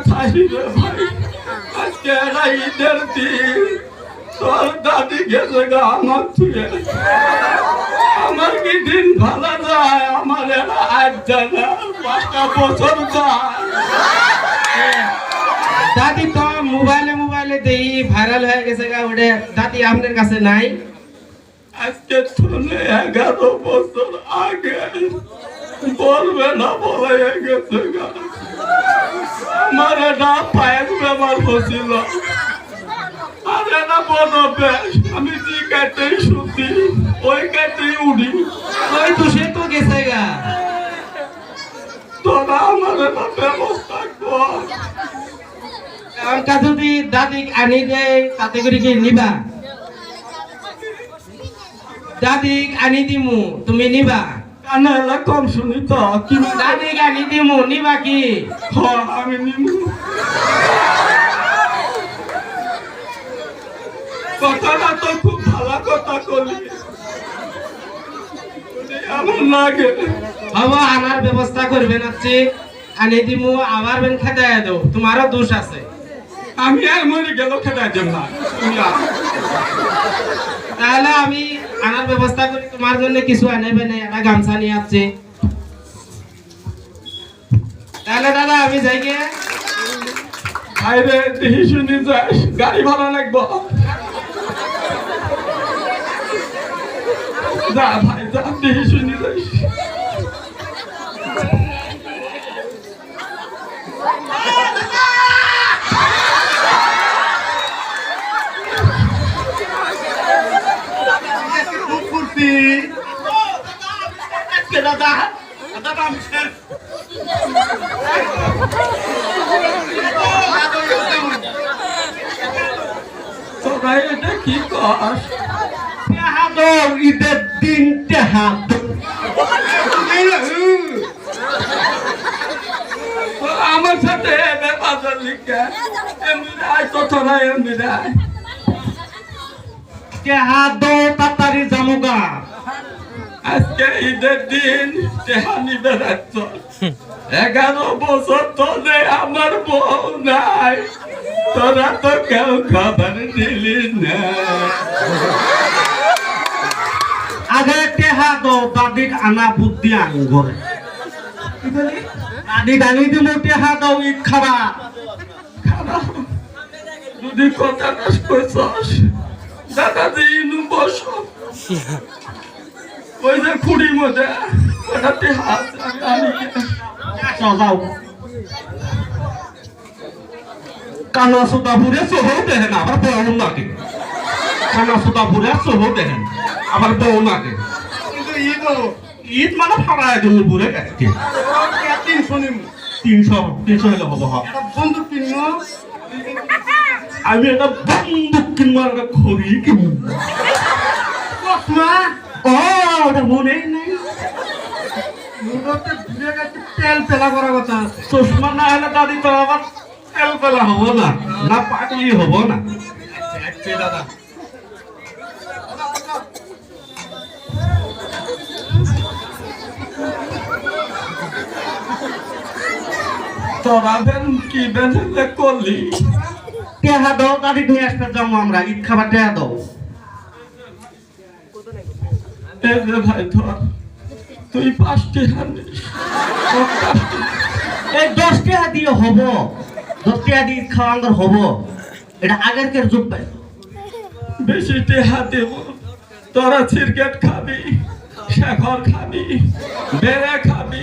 থাকি রে ভাই আজকে ঈদের দিন তোর দাদি গেছে গা আমার তুলে আমার কি দিন ভালো যায় আমার এরা আজ যায় না 5টা বছর যায় দাদি তো মোবাইলে দেই ভাইরাল হয়ে গেছে গা ওটা দাদি আপনার কাছে নাই আজকে শুনে 11 বছর আগে বলবে না বলে গেছে গা আমার এটা পায়ের ব্যবহার হচ্ছিল আর এটা বলবে আমি যে কাটেই শুতি ওই কাটেই উঠি ওই তো সে তো গেছে গা তোরা আমার এটা ব্যবস্থা কর আমাকে যদি দাদি আনি দেয় তাতে করে কি নিবা দাদি আনি দিমু তুমি নিবা কানে এলা কম শুনি তো কি দাদি আনি দিমু নিবা কি আমি নিমু কথাটা তো খুব ভালো কথা করলি আমার লাগে বাবা আনার ব্যবস্থা করবেন আছে আনি দিমু আবার বেন খেতে দাও তোমারও দোষ আছে আমি আর মরে গেল খেতে যাব না তাহলে আমি আনার ব্যবস্থা করি তোমার জন্য কিছু আনেবে না একটা গামছা নিয়ে আসছি তাহলে দাদা আমি যাই গে বাইরে দেখি শুনি যাস গাড়ি ভাড়া লাগবো যা ভাই যা দেখি শুনি যাস দাদা দাদা আমি তোরা এটা কি কর ঈদের দিন হাত আমার সাথে বাজার লিখে এমনি আয় কথা নাই এমনি আয় হাত দো তাড়াতাড়ি জামুগা আজকে ঈদের দিন তেহানি বেড়াচ্ছ 11 বছর ধরে আমার বউ নাই তোরা তো কেউ খাবার দিলি না আগে টেহা দো দাদিক আনা বুদ্ধি আনি ঘরে দাদিক আনি দিমু টেহা দাও ঈদ খাবা খারাপ যদি কথাটা কইছস দাদাজি ইনু বসো ওই যে খুঁড়ির মধ্যে ওটাতে হাত আমি যাও কানা সুতা বুড়ে সোহ দেখেন আবার বউ নাকে কানা সুতা বুড়ে সোহ দেখেন আবার বউ নাকে কিন্তু ঈদ মানে ফাড়ায় দিমু বুড়ে কাটকে 300 হলে হবো বন্দুক কিনো আমি একটা বন্দুক কিনবো আর একটা খড়ি কিনবো কসমা ও ওটা মনে নাই মুখতে ঘুরে গেছে তেল পেলা করার কথা চশমা না হলে দাদি তো আবার তেল পেলা হবো না না পাগলি হবো না আচ্ছা দাদা তোরা বেন কি বেঁধে করলি টেহা দাও দাদি নিয়ে আসতে যাবো আমরা ঈদ খাবার টেহা দাও এই যে ভাই ধর তুই 5টি আনিস এই 10 টাকা দিয়ে হবো 10 টাকা দিয়ে ঈদ খাওয়া আঙ্গর হবো এটা আগের কের যুগ পাই বেশি টেহা দেব তোরা ক্রিকেট খাবি শেখর খাবি বেড়া খাবি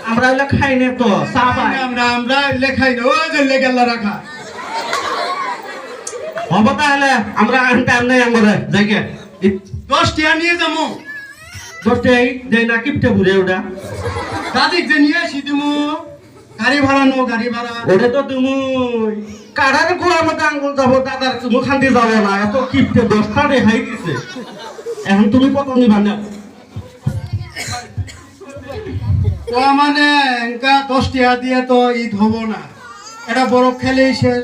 আমরা এগুলো খাই না তো চা পাই আমরা লেখাই না ওই যে লেগেলা রাখা হবো তাহলে আমরা আনতে আনতে আঙ্গরে যাইকে 10 টাকা নিয়ে যাবো 10 টাকা যে না কিপটে ঘুরে ওটা দাদি যে নিয়ে আসি দিমু গাড়ি ভাড়া নো গাড়ি ভাড়া ওটা তো তুমি কারার গোড়ার মধ্যে আঙ্গুল যাবো দাদার মুখান দিয়ে যাবো না এত কিপটে 10টা রেহাই দিছে এখন তুমি কত নিবা না তো মানে এনকা 10 টাকা দিয়ে তো ঈদ হবো না এটা বড় খেলেই শেষ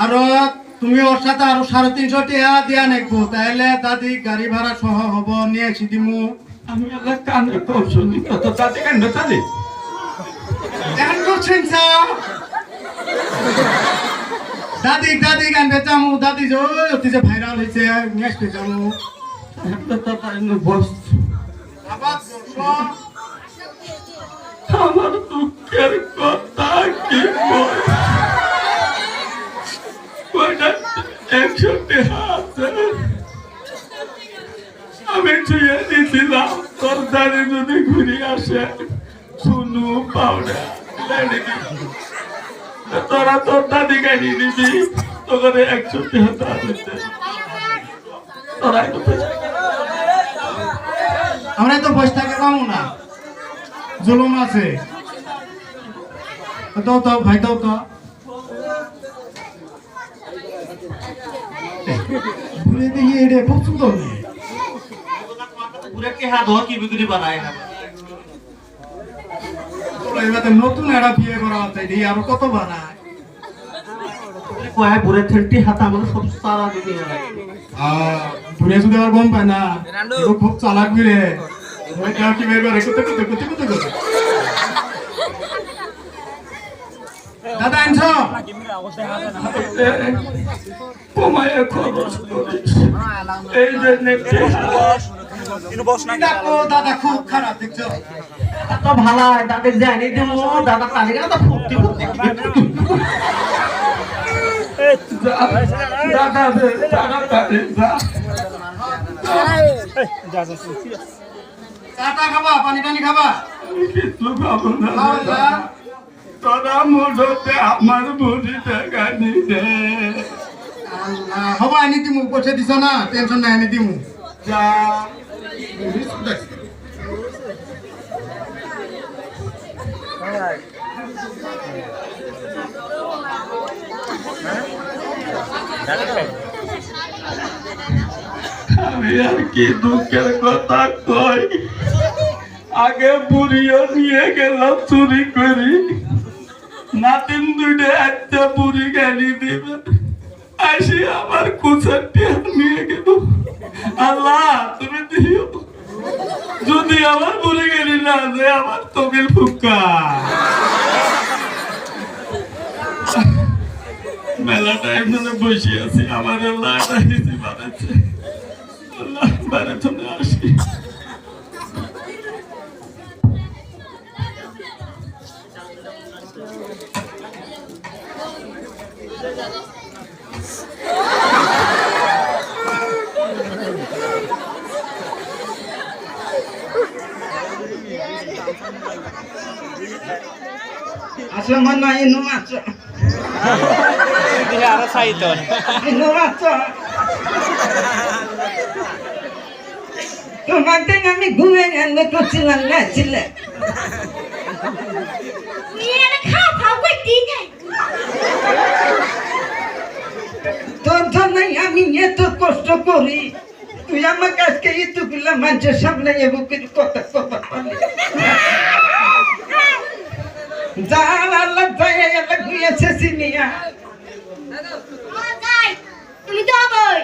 আর তুমি ওর সাথে আরো 350 টাকা দিয়া নেবো তাহলে দাদি গাড়ি ভাড়া সহ হব নিয়ে আসি দিমু আমি আল্লাহ কানে কম শুনি তো দাদি কান বেতালি এখন করছেন দাদি দাদি গান বেচামু দাদি যে অতি যে ভাইরাল হয়েছে নেক্সট বেচামু দাদা এনে বস আবার আমার দুঃখের কথা কি কয়টা 100 টাকা আছে আমি ছুঁয়ে দিছিলাম তোর দাদি যদি ঘুরে আসে শুনু পাউডার তোরা তোর দাদি গাড়ি দিবি তোকে 100 টাকা তোরা আমরা তো বসে থাকে পাবো না জুলুম আছে তো তো ভাই তো তো ঘুরে দেখি এটা খুব সুন্দর মেয়ে। পুরো কে হাত ধর কি বিক্রি বানায় না তোরা এবারে নতুন একটা বিয়ে করা হচ্ছে এই আরো কত বানায় কয় পুরো 30 হাত আমার সব সারা দিতে লাগে ঘুরে যদি আর গম পায় না এগুলো খুব চালাক ঘুরে কি বের করে কুতে করে দাদা আনছো কমায় খরচ করিস এই যে নেটে দেখো দাদা খুব খারাপ দেখছো তো ভালো দাদের জানি দেবো দাদা পানি তো ফুটি ফুটি দাদা দাদা পানি চাটা খাবা পানি টানি খাবা কিছু খাবো না খাও না। তোরা মোড়তে আমার বুড়িটা গানি দে হবা আনি দিমু পয়সা দিছ না টেনশন নাই আনি দিমু যা আমি আর কি দুঃখের কথা কই আগে বুড়িও নিয়ে গেলাম চুরি করি নাতিন দুইটা একটা বুড়ি গালি দিবে আসি আমার কুচারটি নিয়ে গেল আল্লাহ তুমি দিও যদি আমার বুড়ি গেলি না যে আমার তবিল ফুকা মেলা টাইম ধরে বসে আছি আমার আল্লাহ দিতে পারেছে আল্লাহ বাইরে চলে আসি Asa mana inu asa? Hindi ara saiton. Inu asa? Tumating kami gue yang kecilan kecilan. Iya, nak kau tinggal. Tonton আমি এত কষ্ট করি তুই আমাকে আজকে এতগুলা মানুষের সামনে বুকের কথা কথা বলি যার আল্লাহ যায় আল্লাহ গুয়েছে সিনিয়া Hai, তুমি তো বই।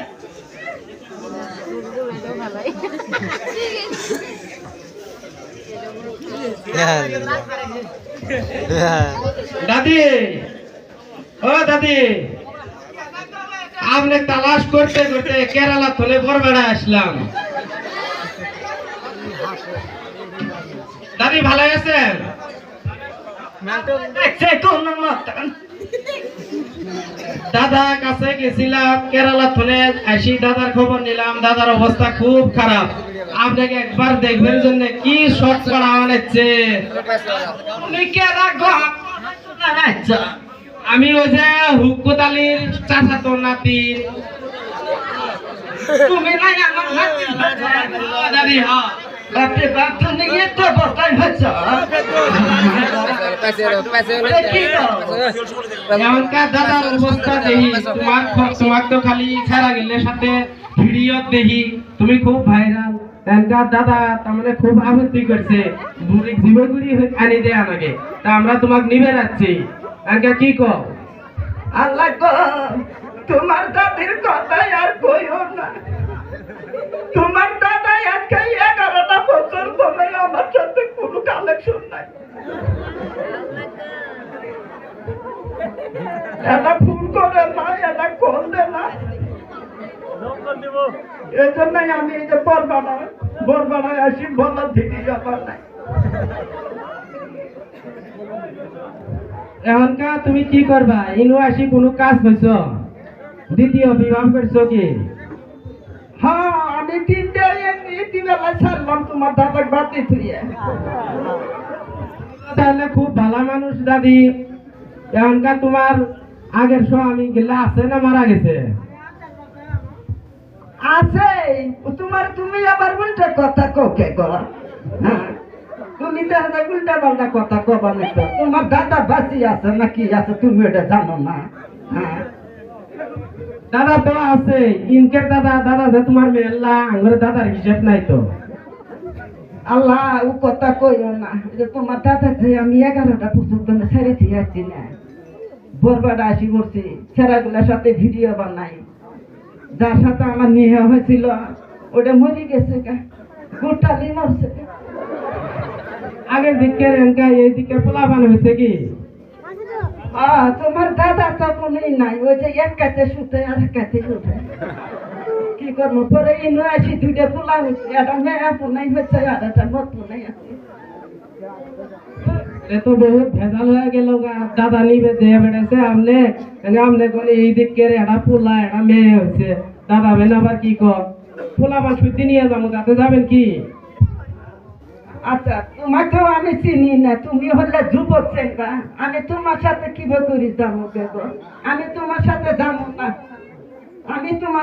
দাদি ও দাদি আপনি তালাশ করতে করতে কেরালা থলে বরবেড়া আসলাম দাদি ভালো আছেন দেখছে কোন মতন দাদা কাছে গেছিলাম কেরালা থলে আসি দাদার খবর নিলাম দাদার অবস্থা খুব খারাপ আপনাকে একবার দেখবেন জন্য কি শর্ট করা হচ্ছে উনি কেরা গো আচ্ছা আমি ওই যে হুকুত আলীর চাচাতো নাতি তুমি নাই আমার হাতে দাদি হ্যাঁ বাপরে বাপ তুমি এত বড়টাই হচ্ছ কি গো এমনকার দাদার অবস্থা দেখি তোমার তো খালি খেলা গেলে সাথে ভিডিও দেখি তুমি খুব ভাইরাল এমনকার দাদা তার মানে খুব আপত্তি করছে বুড়ি জীবগুড়ি আনি দেয় আমাকে তা আমরা তোমাকে নিবে যাচ্ছি এমনকার কি কো আল্লাহ গো তোমার দাদির কথা আর কইও না তোমার দাদা আজকে 11টা বছর ধরে আমার সাথে কোনো কালেকশন নাই এটা ফোন করে না, এটা কল দে না। এই জন্যই আমি এই যে বরবাড়ায় আসি, বলার দিকে ব্যাপার নাই। এখনকার তুমি কি করবা? ইনু আসি কোনো কাজ হইছ? দ্বিতীয় বিবাহ করছো কি? হ্যাঁ, আমি তিনবেলায় ছাড়লাম তোমার দাদাকে বাতি থুয়ে। তাহলে খুব ভালো মানুষ দাদি। এখনকার তোমার আগের স্বামী গেলা আছে না মারা গেছে? আছে। তুমি আবার উল্টা কথা কোকে করা। হ্যাঁ, তুমি তো উল্টা পাল্টা কথা কবা না তো। তোমার দাদা বাঁচি আছে না কি আছে তুমি এটা জানো না? হ্যাঁ, দাদা তো আছে, ইনকের দাদা যে তোমার মেয়েল্লা আঙ্গুর দাদার হিসেব নাই তো। আল্লাহ ও কথা কইও না। যে তোমার দাদা যে আমি 11টা পর্যন্ত ছেড়ে দিয়ে আসছি না, বরবাডা আসি করছি, ছেড়াগুলোর সাথে ভিডিও বানাই। যার সাথে আমার নিয়ে হয়েছিল ওটা মরে গেছে, গোটালি মরছে। আগের দিকে এই দিকে পোলাপান হয়েছে কি? তোমার দাদা তো কোনই নাই, ওই যে এক কাছে শুতে আর এক কাছে উঠে। কি করবো, পরে ইনু আসি দুইটা পোলা হয়েছে, একটা মেয়ে পুনাই হচ্ছে আর একটা মত পুনাই আছে। এ তো বহুত ভেজাল হয়ে গেল গা। দাদা নিবে দিয়ে বেড়েছে আমনে কোন এই দিকে একটা পোলা একটা মেয়ে হয়েছে। দাদা মেন আবার কি কর? পোলাপান সুতি নিয়ে যাবো, তাতে যাবেন কি? আচ্ছা, তোমাকেও আমি চিনি না, তুমি হলে যুবক চেঙ্গা। আমি তোমার সাথে কিভাবে করি যাবো গো? আমি তোমার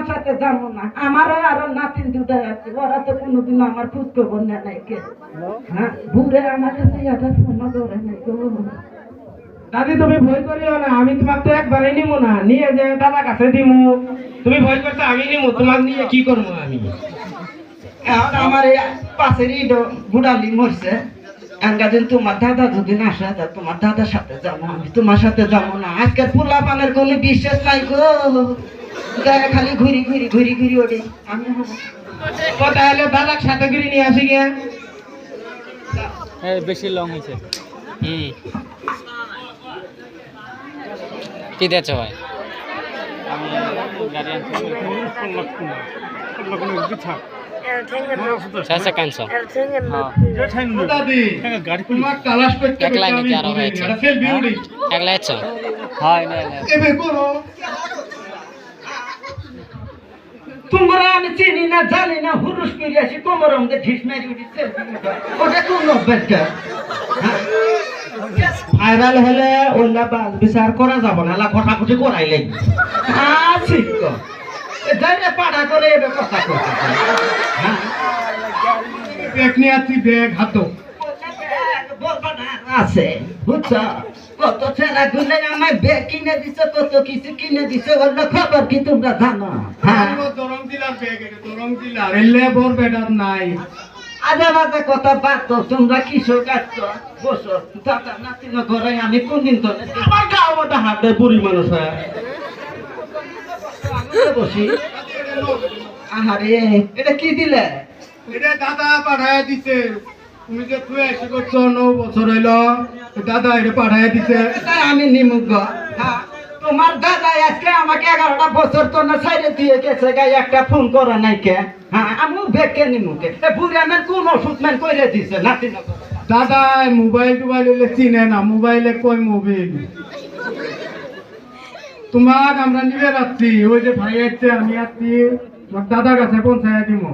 সাথে যাবো না, আমারও আরো নাতিন দুটা আছে, ওরা তো কোনোদিন আমার খোঁজ খবর নেয় নাই কে। হ্যাঁ, ঘুরে আমার কাছে একটা ফোন করে নাই গো। দাদি তুমি ভয় করিও না, আমি তোমাকে তো একবারে নিবো না, নিয়ে যে দাদা কাছে দিমু। তুমি ভয় করছো, আমি নিবো, তোমাকে নিয়ে কি করবো আমি? এখন আমার এই পাশের বুড়ালি মরছে। দিন তোমার দাদা যদি না আসে, তোমার দাদার সাথে যাবো, আমি তোমার সাথে যাবো না। আজকের পোলা পানের কোনো বিশ্বাস নাই গো, গায়ে খালি ঘুরি ওঠে। আমি হবো তো তাহলে দাদার সাথে করে নিয়ে আসি গিয়া। বেশি লং হয়েছে। কি দিয়েছ ভাই? আমি গাড়ি আনছি কানছ দাদি তোমার তালাশ করতে একলাই করতে নাকি আমি আরো ঘুরে হয়েছে? নি। এটা সেলফি উড়ি একলা আছ? হয় না এবে করো। তোমরা আমি চিনি না জানি না, হুরুস করে আসি কোমর আমাদের ঢিস মারি উঠেছে। ওটা কোন অভ্যাসটা? ভাইরাল হলে ওলা বিচার করা যাব না, লা কটাকটি করাই লাগবে। ঠিক তো, যাইলে পাড়া করে এবার কথা কথা ব্যাগ নিয়ে আসছি, ব্যাগ হাতো আছে বুঝছো। কত ছেড়া গুলে আমার ব্যাগ কিনে দিছে, কত কিছু কিনে দিছে, ওগুলো খবর কি তোমরা জানো? হ্যাঁ, দরম দিলার ব্যাগ, এটা দরম দিলার এলে বর বেটার নাই। আজে বাজে কথা বাদ দাও, তোমরা কিসব কাটছ? বসো, দাদা নাতিন ঘরে আমি কোনদিন তো আমার গাও মতো হাতে বুড়ি মানুষ হয়। বসি। আহারে, এটা কি দিলে? এটা দাদা পাঠায় দিছে। তুমি যে তুই এসে করছো 9 বছর হইলো, দাদা এটা পাঠায় দিছে। তাই আমি নিমুখ। হ্যাঁ, তোমার দাদা আজকে আমাকে 11টা বছর তো না ছাইরে দিয়ে গেছে, গাই একটা ফোন করে নাই কে? হ্যাঁ, আমি বেকে নিমুখে বুড়ি আমার কোন ওষুধ ম্যান করে দিছে নাতি। দাদা মোবাইল টোবাইল হইলে চিনে না, মোবাইলে কই মোবাইল। তোমার আমরা নিবে রাখছি, ওই যে ভাই আসছে আমি আসছি, তোমার দাদা কাছে পৌঁছায় দিব।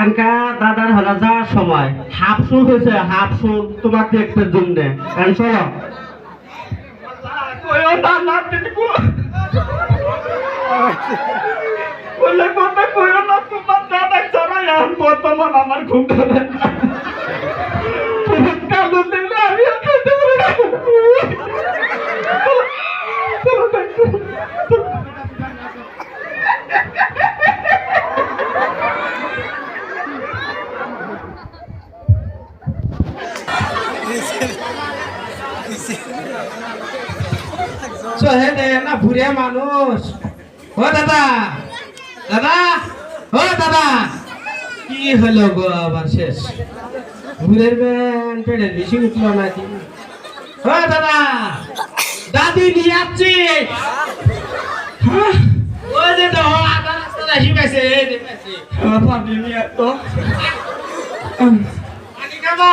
এনকা দাদার হলো যাওয়ার সময় হাফসুল হয়েছে, হাফসুল তোমার দেখতে জন্য চলো। কথা কইও না, তোমার দাদা ছাড়া এখন বর্তমান আমার ঘুম ধরে না। কালো দিলে আমি আর খেতে পারি না। না ভুরে মানুষ। ও দাদা, দাদা, ও দাদা, কি হলো গো আবার শেষ? ভুরের ব্যান পেড়ের বেশি উঠলো নাকি? ও দাদা দাদি নিয়ে আসছি ওই যে তো আদা রাস্তা আসি পাইছে এই যে পাইছে পানি নিয়ে তো পানি খাবা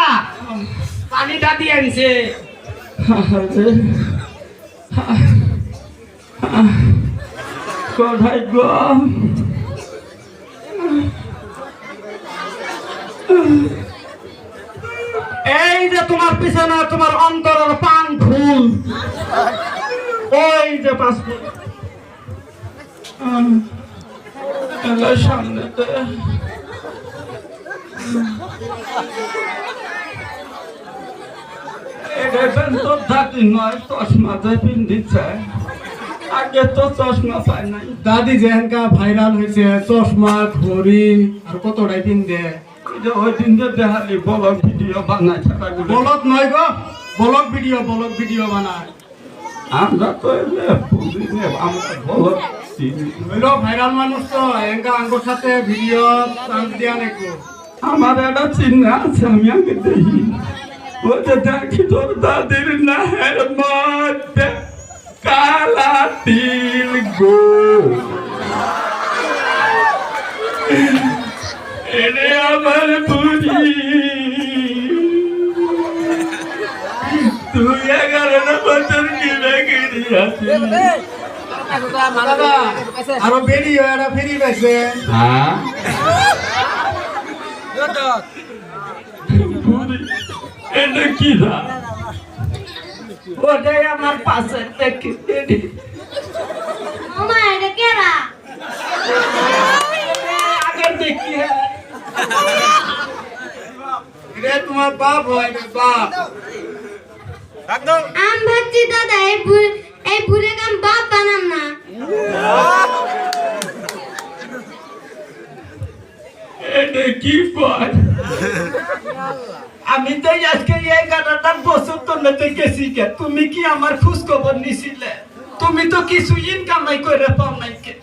পানি দাদি আনছে কোথায় গো এই যে তোমার পিছনে তোমার অন্তরের পান ফুল ওই যে পাঁচ ফুল সামনেতে দেখবেন তো দাদি নয় চশমা যে পিন্ধিছে আগে তো চশমা পায় নাই দাদি যেহেনকা ভাইরাল হয়েছে চশমা ঘড়ি আর কতটাই পিন্ধে এই যে ওই দিন যে দেখালি বলো ভিডিও বানায় ছাড়াগুলো বলক নয় গো বলক ভিডিও বানায় আমরা তো এলে বুঝি নে, আমরা বলো হইলো ভাইরাল মানুষ তো এনকা আঙ্গুর সাথে ভিডিও চান্স দিয়া নেকো আমার একটা চিহ্ন আছে আমি আগে দেখি ওই যে দেখি তোর দাদির নাহের মধ্যে কালা তিল গো এনে আমার বুঝি তুই 11 বছর কিনে কিনি আছিস দাদা আরো বেরিয়ে এটা ফিরি পাইছে হ্যাঁ এটা কি দা ওটাই আমার পাশে দেখি মামা এটা কেরা আগে দেখি রে তোমার বাপ হয় না বাপ আম ভাবছি দাদা এই বুড়ে কাম বাপ বানাম না এটা কি পয় আমি তো আজকে এই গাটাটা বছর তো মেতে গেছি কে তুমি কি আমার খোঁজ খবর নিছিলে তুমি তো কিছু ইনকামাই করে পাও নাই কে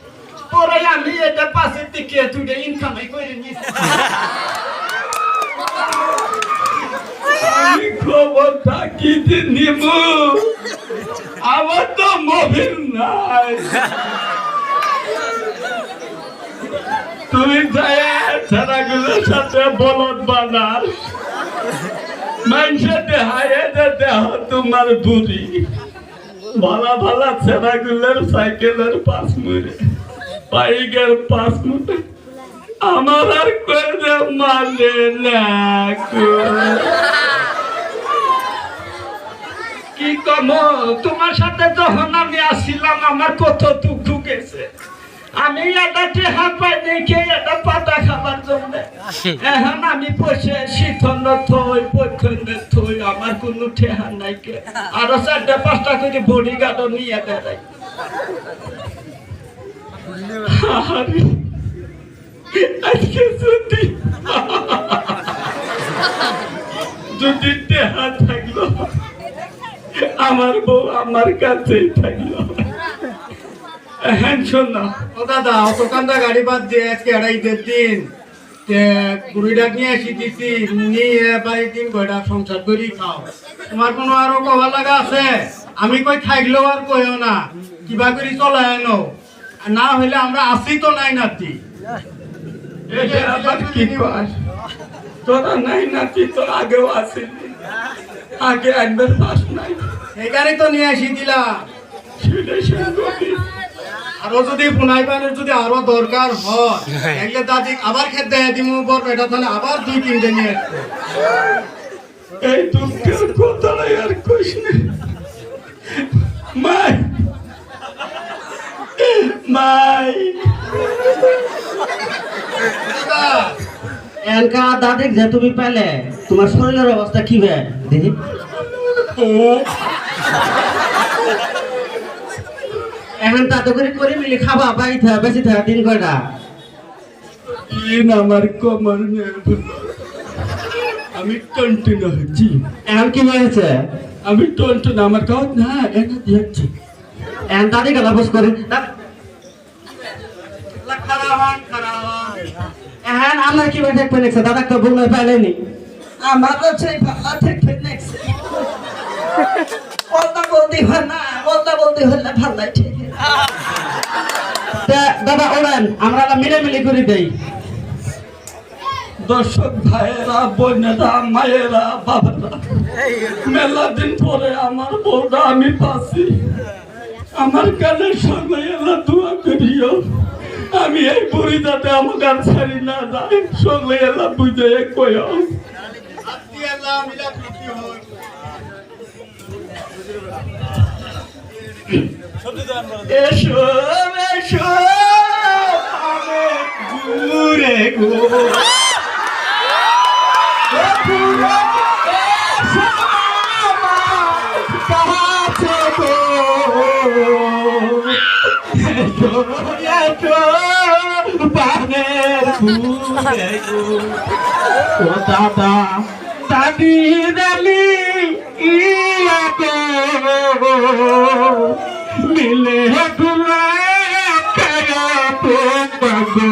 পরে আমি এটা পাশে থেকে তুই ইনকামাই করে নিছি আমি খবরটা কি নিব আমার তো মোবিল নাই তুমি যায় ছেলেগুলোর সাথে বলদ বানার মানুষের দেহায় দেহ তোমার বুড়ি ভালা ভালা ছেলেগুলোর সাইকেলের পাশ মুড়ে বাইকের পাশ মুড়ে আমার আর করে মানে না গো। কি কম তোমার সাথে যখন আমি আসছিলাম আমার কত দুঃখ গেছে আমি এটা টেহা পাই দেখে এটা পাতা খাবার জন্য এখন আমি পয়সা শীতল থই পৈথন্য থই আমার কোনো ঠেহা নাই কে আরো 4-5টা করে বডি গার্ডও নিয়ে বেড়াই আরে, আজকে যদি দেহা থাকলো আমার বউ আমার কাছেই থাকলো হ্যাঁ শোন না ও দাদা অত কান্দা গাড়ি বাদ দিয়ে আজকে এড়াই দিন বুড়িটা নিয়ে আসি দিছি নিয়ে বাড়ি 3 ঘন্টা সংসার করি খাও তোমার কোনো আরো কবা লাগা আছে আমি কই থাকলেও আর কইও না কিবা করি চলাই আনো না হইলে আমরা আসি তো নাই নাতি এটা আবার কি কর তোরা নাই নাতি তো আগেও আসেনি আগে একবার পাস নাই এখানে তো নিয়ে আসি দিলাম সেটা শুনবি আরো যদি পুনাই পানের যদি আরো দরকার হয় এগুলো দাদি আবার খেতে দেয় দিমু বর বেটা তাহলে আবার 2-3টে নিয়ে আসবো এই দুঃখের কথাটা আর কইস না মাই মাই দাদা এনকা দাদিক যে তুমি পেলে তোমার শরীরের অবস্থা কি বে দেখি এখন তাতে করে মিলি খাবা বাড়ি থা বেশি থা 3 ঘন্টা ইন আমার কোমর আমি টন্টন হচ্ছি এখন কি হয়েছে আমি টন্টন আমার কাউ না এটা দিচ্ছি এখন দাদি গেলা বস করে খারাপ এখন আমরা কি বেঠে পেনেছে দাদা তো বললে পেলেনি আমার সেই ভালো থেকে নেক্সট বলতা বলতে হয় না, বলতা বলতে হলে ভাল লাগছে। দাদা ওড়েন, আমরা মিলেমিলি করে দেই। দর্শক ভাইয়েরা, বোনেরা, মায়েরা, বাবারা, মেলা দিন পরে আমার বউটা আমি পাচ্ছি। আমার কানের সঙ্গে এলা দোয়া করিও, আমি এই বুড়ি যাতে আমার গান ছাড়ি না যায়, সঙ্গে এলা বুঝে কইও। এসো এসো আমি ঘুরে গো, এসো আমার কাছে গো, এসো এসো বানের ঘুরে গো। ও দাদা দাদি দালি ইয়া গো, মিলে গুলা কায়া তো বাগো।